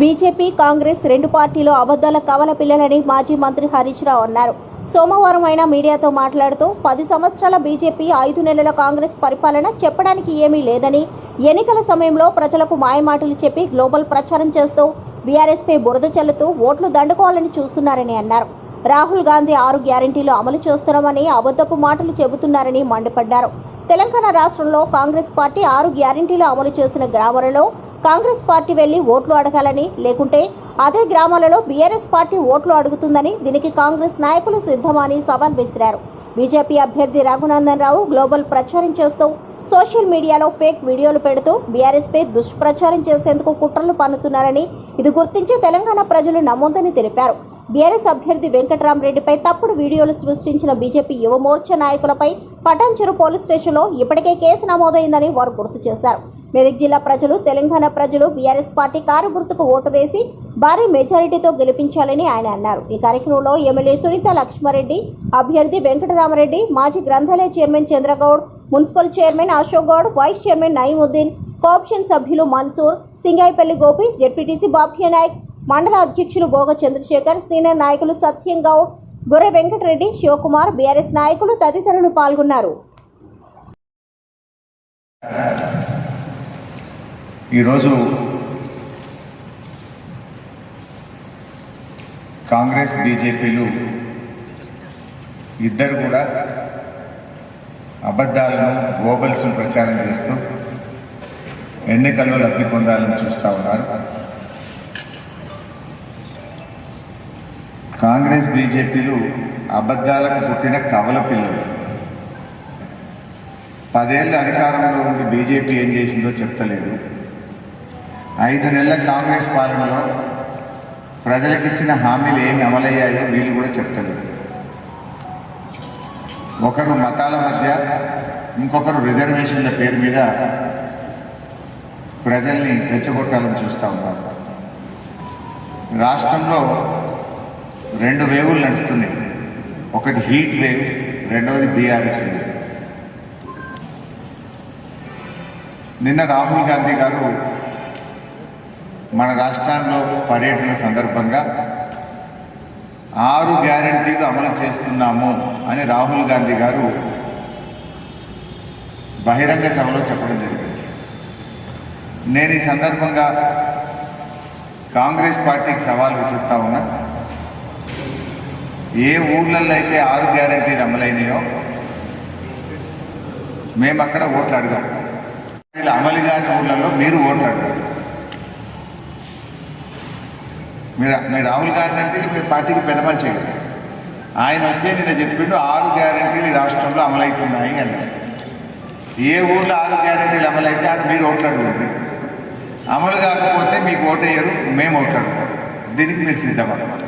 BJP, Congress రెండు పార్టీలు అబద్ధాల కవల పిల్లలని మాజీ మంత్రి హరీష్ రావు అన్నారు. సోమవారం ఆయన మీడియాతో మాట్లాడుతూ 10 సంవత్సరాల బీజేపీ, 5 నెలల కాంగ్రెస్ పరిపాలన చెప్పడానికి ఏమీ లేదని, ఎన్నికల సమయంలో ప్రజలకు మాయమాటలు చెప్పి గ్లోబల్ ప్రచారం చేస్తూ బీఆర్ఎస్పై బురద చల్లుతూ ఓట్లు దండుకోవాలని చూస్తున్నారని అన్నారు. రాహుల్ గాంధీ 6 గ్యారెంటీలు అమలు చేస్తున్నామని అబద్ధపు మాటలు చెబుతున్నారని మండిపడ్డారు. తెలంగాణ రాష్ట్రంలో కాంగ్రెస్ పార్టీ 6 గ్యారెంటీలు అమలు చేసిన గ్రామాలలో కాంగ్రెస్ పార్టీ వెళ్లి ఓట్లు అడగాలని, లేకుంటే అదే గ్రామాలలో బీఆర్ఎస్ పార్టీ ఓట్లు అడుగుతుందని, దీనికి కాంగ్రెస్ నాయకులు సిద్ధమని సవాల్ విసిరారు. బీజేపీ అభ్యర్థి రఘునందన్ రావు గ్లోబల్ ప్రచారం చేస్తూ సోషల్ మీడియాలో ఫేక్ వీడియోలు పెడుతూ బీఆర్ఎస్పై దుష్ప్రచారం చేసేందుకు కుట్రలు పన్నుతున్నారని, ఇది గుర్తించి తెలంగాణ ప్రజలు నమ్మొద్దని తెలిపారు. బీఆర్ఎస్ అభ్యర్థి వెంకట్రామరెడ్డిపై తప్పుడు వీడియోలు సృష్టించిన బీజేపీ యువ మోర్చా నాయకులపై పటాన్చెరు పోలీస్ స్టేషన్లో ఇప్పటికే కేసు నమోదైందని వారు గుర్తు చేశారు. మెదక్ జిల్లా ప్రజలు, తెలంగాణ ప్రజలు బీఆర్ఎస్ పార్టీ కారు గుర్తుకు ఓటు వేసి భారీ మెజారిటీతో గెలిపించాలని ఆయన అన్నారు. ఈ కార్యక్రమంలో ఎమ్మెల్యే సునీత లక్ష్మారెడ్డి, అభ్యర్థి వెంకటరామరెడ్డి, మాజీ గ్రంథాలయ chairman Chandragoud, municipal chairman Ashok Goud, vice chairman Nayeemuddin, cooption సభ్యులు మన్సూర్, సింగాయిపల్లి గోపి, జెడ్పీటీసీ బాబ్యా నాయక్, మండల అధ్యక్షులు భోగ చంద్రశేఖర్, సీనియర్ నాయకులు సత్యం గౌడ్, గొర్రె వెంకటరెడ్డి, శివకుమార్, బీఆర్ఎస్ నాయకులు తదితరులు పాల్గొన్నారు. ఈరోజు కాంగ్రెస్, బీజేపీలు ఇద్దరు కూడా అబద్ధాలను, గోబల్స్ను ప్రచారం చేస్తూ ఎన్నికల్లో లబ్ధి పొందాలని చూస్తూ ఉన్నారు. కాంగ్రెస్, బీజేపీలు అబద్ధాలకు పుట్టిన కవల పిల్లలు. 10 ఏళ్ళ అధికారంలో ఉండి బీజేపీ ఏం చేసిందో చెప్తలేదు. 5 నెలల కాంగ్రెస్ పాలనలో ప్రజలకిచ్చిన హామీలు ఏమి అమలయ్యాయో వీళ్ళు కూడా చెప్తలేదు. ఒకరు మతాల మధ్య, ఇంకొకరు రిజర్వేషన్ల పేరు మీద ప్రజల్ని రెచ్చగొట్టాలని చూస్తూ ఉన్నారు. రాష్ట్రంలో 2 వేవులు నడుస్తున్నాయి. ఒకటి హీట్ వేవ్, రెండవది బీఆర్ఎస్ వేవ్. నిన్న రాహుల్ గాంధీ గారు మన రాష్ట్రంలో పర్యటన సందర్భంగా 6 గ్యారెంటీలు అమలు చేస్తున్నాము అని రాహుల్ గాంధీ గారు బహిరంగ సభలో చెప్పడం జరిగింది. నేను ఈ సందర్భంగా కాంగ్రెస్ పార్టీకి సవాల్ విసురుతా ఉన్నా. ఏ ఊర్లలో అయితే 6 గ్యారెంటీలు అమలైనాయో మేము అక్కడ ఓట్లు అడగాం. అమలు కాని ఊర్లలో మీరు ఓట్లు అడగాలి. మీరు రాహుల్ గాంధీ అంటే మీరు పార్టీకి పెద్ద మనిషి కదా. ఆయన వచ్చే నిన్న చెప్పిండు 6 గ్యారెంటీలు ఈ రాష్ట్రంలో అమలవుతున్నాయి అని. ఏ ఊర్లో 6 గ్యారెంటీలు అమలైతే ఆడ మీరు ఓట్లు అడుగుతుంది. అమలు కాకపోతే మీకు ఓటేయరు, మేము ఓట్లు అడుగుతాం. దీనికి మీరు సిద్ధమన్నమాట.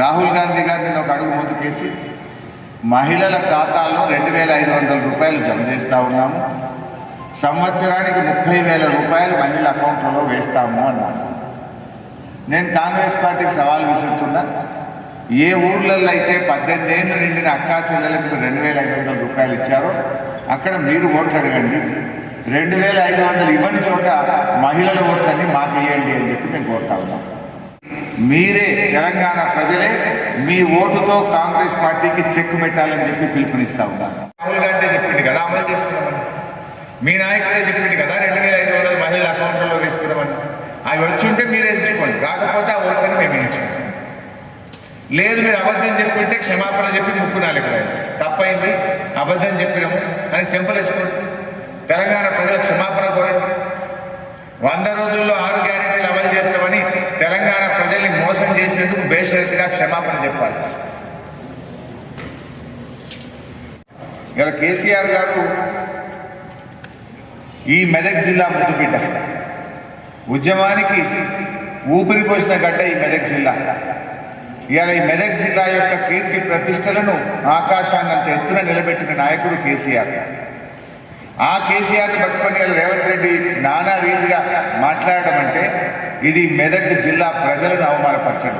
రాహుల్ గాంధీ గారిని ఒక అడుగు ముందుకేసి మహిళల ఖాతాల్లో 2,500 రూపాయలు జమ చేస్తూ ఉన్నాము, సంవత్సరానికి 30,000 రూపాయలు మహిళల అకౌంట్లలో వేస్తాము అన్నారు. నేను కాంగ్రెస్ పార్టీకి సవాల్ విసురుతున్నా. ఏ ఊర్లలో అయితే 18 ఏళ్ళు నిండిన అక్కా చెల్లెలకు 2,500 రూపాయలు ఇచ్చారో అక్కడ మీరు ఓట్లు అడగండి. 2,500 ఇవ్వని చోట మహిళల ఓట్లన్నీ మాకు ఇవ్వండి అని చెప్పి మేము కోరుతా ఉన్నాం. మీరే, తెలంగాణ ప్రజలే మీ ఓటుతో కాంగ్రెస్ పార్టీకి చెక్కు పెట్టాలని చెప్పి పిలుపునిస్తా ఉన్నారు. రాహుల్ గాంధీ చెప్పింది కదా అమలు చేస్తున్నామని, మీ నాయకులే చెప్పింది కదా 2,500 మహిళల అకౌంట్లలో వేస్తున్నామని. అవి వచ్చుంటే మీరే ఎంచుకోండి, రాకపోతే ఆ ఓట్లని మేము ఎంచుకోండి. లేదు మీరు అబద్ధం చెప్పింటే క్షమాపణ చెప్పి ముక్కు నాలుగు తప్పైంది, అబద్ధం చెప్పినాము అని చెంపలేసుకోండి. తెలంగాణ ప్రజల క్షమాపణ కోరండి. 100 రోజుల్లో 6 గ్యారెంటీలు అమలు చేస్తామని తెలంగాణ ప్రజల్ని మోసం చేసినందుకు బేషరతుగా క్షమాపణ చెప్పాలి. ఇలా కేసీఆర్ గారు ఈ మెదక్ జిల్లా ముద్దుబిడ్డ, ఉద్యమానికి ఊపిరి పోసిన గడ్డ ఈ మెదక్ జిల్లా. ఇవాళ ఈ మెదక్ జిల్లా యొక్క కీర్తి ప్రతిష్టలను ఆకాశాన్నంత ఎత్తున నిలబెట్టిన నాయకుడు కేసీఆర్. ఆ కేసీఆర్ని పట్టుకొని రేవంత్ రెడ్డి నానా రీతిగా మాట్లాడడం అంటే ఇది మెదక్ జిల్లా ప్రజలను అవమానపరచడం.